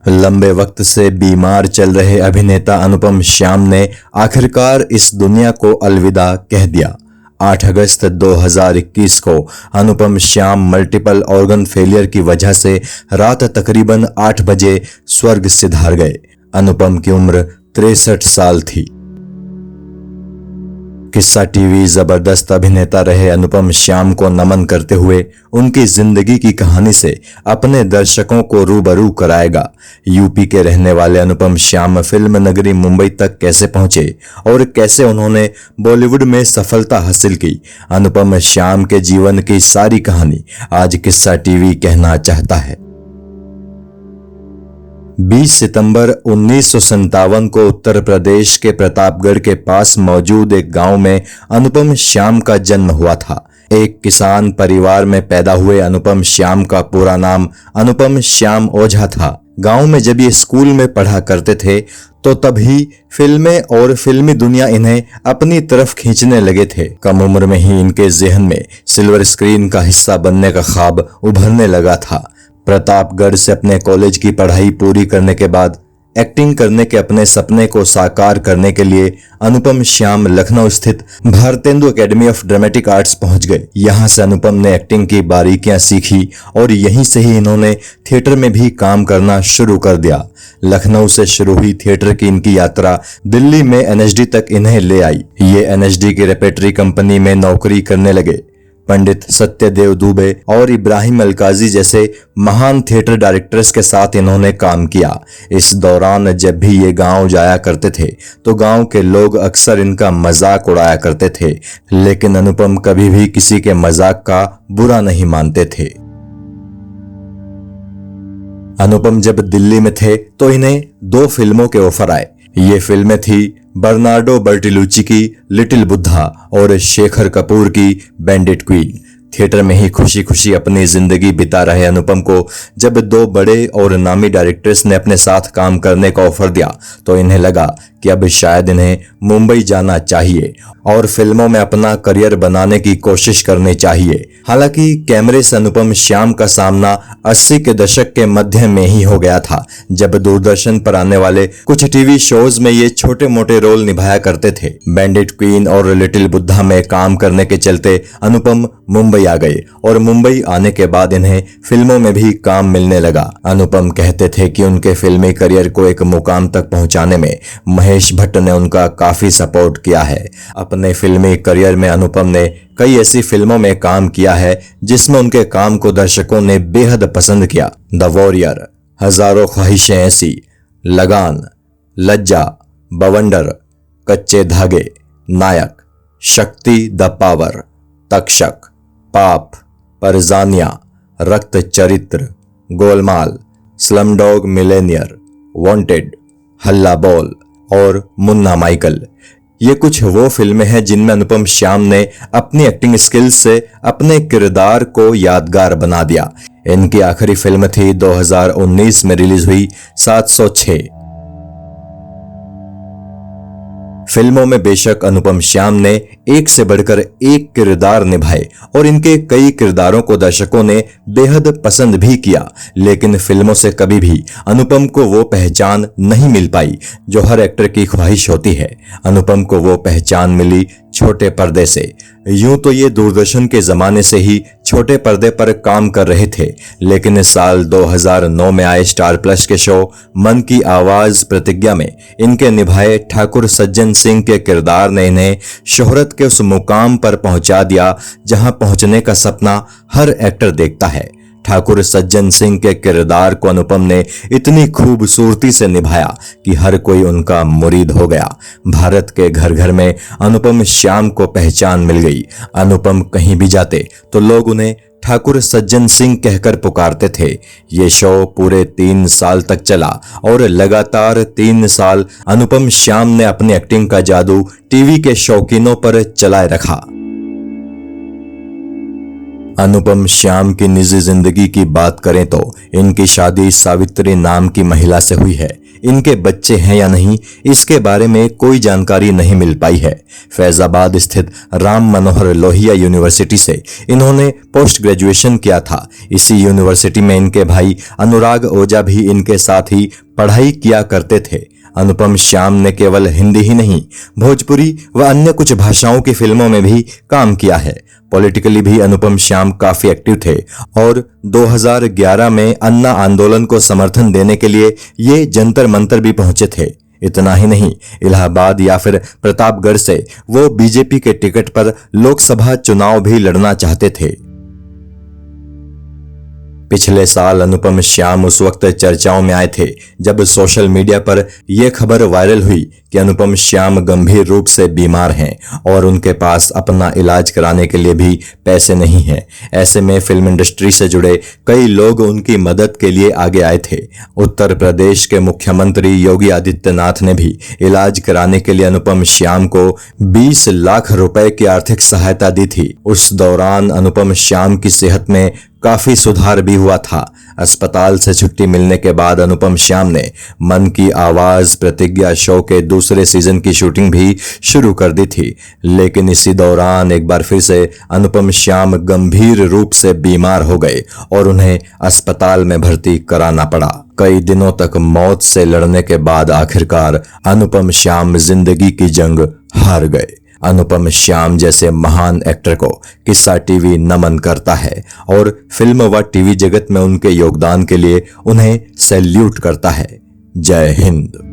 लंबे वक्त से बीमार चल रहे अभिनेता अनुपम श्याम ने आखिरकार इस दुनिया को अलविदा कह दिया। 8 अगस्त 2021 को अनुपम श्याम मल्टीपल ऑर्गन फेलियर की वजह से रात तकरीबन 8 बजे स्वर्ग सिधार गए। अनुपम की उम्र 63 साल थी। किस्सा टीवी जबरदस्त अभिनेता रहे अनुपम श्याम को नमन करते हुए उनकी जिंदगी की कहानी से अपने दर्शकों को रूबरू कराएगा। यूपी के रहने वाले अनुपम श्याम फिल्म नगरी मुंबई तक कैसे पहुंचे और कैसे उन्होंने बॉलीवुड में सफलता हासिल की, अनुपम श्याम के जीवन की सारी कहानी आज किस्सा टीवी कहना चाहता है। 20 सितंबर 1957 को उत्तर प्रदेश के प्रतापगढ़ के पास मौजूद एक गांव में अनुपम श्याम का जन्म हुआ था। एक किसान परिवार में पैदा हुए अनुपम श्याम का पूरा नाम अनुपम श्याम ओझा था। गांव में जब ये स्कूल में पढ़ा करते थे तो तभी फिल्में और फिल्मी दुनिया इन्हें अपनी तरफ खींचने लगे थे। कम उम्र में ही इनके ज़हन में सिल्वर स्क्रीन का हिस्सा बनने का ख्वाब उभरने लगा था। प्रतापगढ़ से अपने कॉलेज की पढ़ाई पूरी करने के बाद एक्टिंग करने के अपने सपने को साकार करने के लिए अनुपम श्याम लखनऊ स्थित Bharatendu academy of dramatic arts पहुंच गए। यहां से अनुपम ने एक्टिंग की बारीकियां सीखी और यहीं से ही इन्होंने थिएटर में भी काम करना शुरू कर दिया। लखनऊ से शुरू हुई थिएटर की इनकी यात्रा दिल्ली में एनएचडी तक इन्हें ले आई। ये एनएचडी की रेपेटरी कंपनी में नौकरी करने लगे। पंडित सत्यदेव दुबे और इब्राहिम अलकाजी जैसे महान थिएटर डायरेक्टर्स के साथ इन्होंने काम किया। इस दौरान जब भी ये गांव जाया करते थे तो गांव के लोग अक्सर इनका मजाक उड़ाया करते थे, लेकिन अनुपम कभी भी किसी के मजाक का बुरा नहीं मानते थे। अनुपम जब दिल्ली में थे तो इन्हें 2 फिल्मों के ऑफर आए। ये फिल्में थी बर्नार्डो बर्टिलुची की लिटिल बुद्धा और शेखर कपूर की बैंडिट क्वीन। थिएटर में ही खुशी खुशी अपनी जिंदगी बिता रहे अनुपम को जब 2 बड़े और नामी डायरेक्टर्स ने अपने साथ काम करने का ऑफर दिया तो इन्हें लगा कि अब शायद इन्हें मुंबई जाना चाहिए और फिल्मों में अपना करियर बनाने की कोशिश करनी चाहिए। हालांकि कैमरे से अनुपम श्याम का सामना 80 के दशक के मध्य में ही हो गया था, जब दूरदर्शन पर आने वाले कुछ टीवी शोज में ये छोटे मोटे रोल निभाया करते थे। बैंडिट क्वीन और लिटिल बुद्धा में काम करने के चलते अनुपम मुंबई आ गए और मुंबई आने के बाद इन्हें फिल्मों में भी काम मिलने लगा। अनुपम कहते थे कि उनके फिल्मी करियर को एक मुकाम तक पहुंचाने में महेश भट्ट ने उनका काफी सपोर्ट किया है। अपने फिल्मी करियर में अनुपम ने कई ऐसी फिल्मों में काम किया है जिसमें उनके काम को दर्शकों ने बेहद पसंद किया। द वॉरियर, हजारों ख्वाहिशें ऐसी, लगान, लज्जा, बवंडर, कच्चे धागे, नायक, शक्ति द पावर, तक्षक, पाप, परजानिया, रक्त चरित्र, गोलमाल, स्लमडॉग मिलेनियर, वांटेड, हल्ला बोल और मुन्ना माइकल। ये कुछ वो फिल्में हैं जिनमें अनुपम श्याम ने अपनी एक्टिंग स्किल्स से अपने किरदार को यादगार बना दिया। इनकी आखिरी फिल्म थी 2019 में रिलीज हुई 706। फिल्मों में बेशक अनुपम श्याम ने एक से बढ़कर एक किरदार निभाए और इनके कई किरदारों को दर्शकों ने बेहद पसंद भी किया, लेकिन फिल्मों से कभी भी अनुपम को वो पहचान नहीं मिल पाई जो हर एक्टर की ख्वाहिश होती है। अनुपम को वो पहचान मिली छोटे पर्दे से। यूं तो ये दूरदर्शन के जमाने से ही छोटे पर्दे पर काम कर रहे थे, लेकिन इस साल 2009 में आए स्टार प्लस के शो मन की आवाज प्रतिज्ञा में इनके निभाए ठाकुर सज्जन सिंह के किरदार ने इन्हें शोहरत के उस मुकाम पर पहुंचा दिया जहां पहुंचने का सपना हर एक्टर देखता है। ठाकुर सज्जन सिंह के किरदार को अनुपम ने इतनी खूबसूरती से निभाया कि हर कोई उनका मुरीद हो गया। भारत के घर घर में अनुपम श्याम को पहचान मिल गई। अनुपम कहीं भी जाते तो लोग उन्हें ठाकुर सज्जन सिंह कहकर पुकारते थे। ये शो पूरे 3 साल तक चला और लगातार 3 साल अनुपम श्याम ने अपनी एक्टिंग का जादू टीवी के शौकीनों पर चलाए रखा। अनुपम श्याम की निजी जिंदगी की बात करें तो इनकी शादी सावित्री नाम की महिला से हुई है। इनके बच्चे हैं या नहीं, इसके बारे में कोई जानकारी नहीं मिल पाई है। फैजाबाद स्थित राम मनोहर लोहिया यूनिवर्सिटी से इन्होंने पोस्ट ग्रेजुएशन किया था। इसी यूनिवर्सिटी में इनके भाई अनुराग ओझा भी इनके साथ ही पढ़ाई किया करते थे। अनुपम श्याम ने केवल हिंदी ही नहीं, भोजपुरी व अन्य कुछ भाषाओं की फिल्मों में भी काम किया है। पॉलिटिकली भी अनुपम श्याम काफी एक्टिव थे और 2011 में अन्ना आंदोलन को समर्थन देने के लिए ये जंतर मंतर भी पहुंचे थे। इतना ही नहीं, इलाहाबाद या फिर प्रतापगढ़ से वो बीजेपी के टिकट पर लोकसभा चुनाव भी लड़ना चाहते थे। पिछले साल अनुपम श्याम उस वक्त चर्चाओं में आए थे जब सोशल मीडिया पर यह खबर वायरल हुई कि अनुपम श्याम गंभीर रूप से बीमार हैं और उनके पास अपना इलाज कराने के लिए भी पैसे नहीं हैं। ऐसे में फिल्म इंडस्ट्री से जुड़े कई लोग उनकी मदद के लिए आगे आए थे। उत्तर प्रदेश के मुख्यमंत्री योगी आदित्यनाथ ने भी इलाज कराने के लिए अनुपम श्याम को 20 लाख रुपए की आर्थिक सहायता दी थी। उस दौरान अनुपम श्याम की सेहत में काफी सुधार भी हुआ था। अस्पताल से छुट्टी मिलने के बाद अनुपम श्याम ने मन की आवाज प्रतिज्ञा शो के दूसरे सीजन की शूटिंग भी शुरू कर दी थी। लेकिन इसी दौरान एक बार फिर से अनुपम श्याम गंभीर रूप से बीमार हो गए और उन्हें अस्पताल में भर्ती कराना पड़ा। कई दिनों तक मौत से लड़ने के बाद आखिरकार अनुपम श्याम जिंदगी की जंग हार गए। अनुपम श्याम जैसे महान एक्टर को किस्सा टीवी नमन करता है और फिल्म व टीवी जगत में उनके योगदान के लिए उन्हें सैल्यूट करता है। जय हिंद।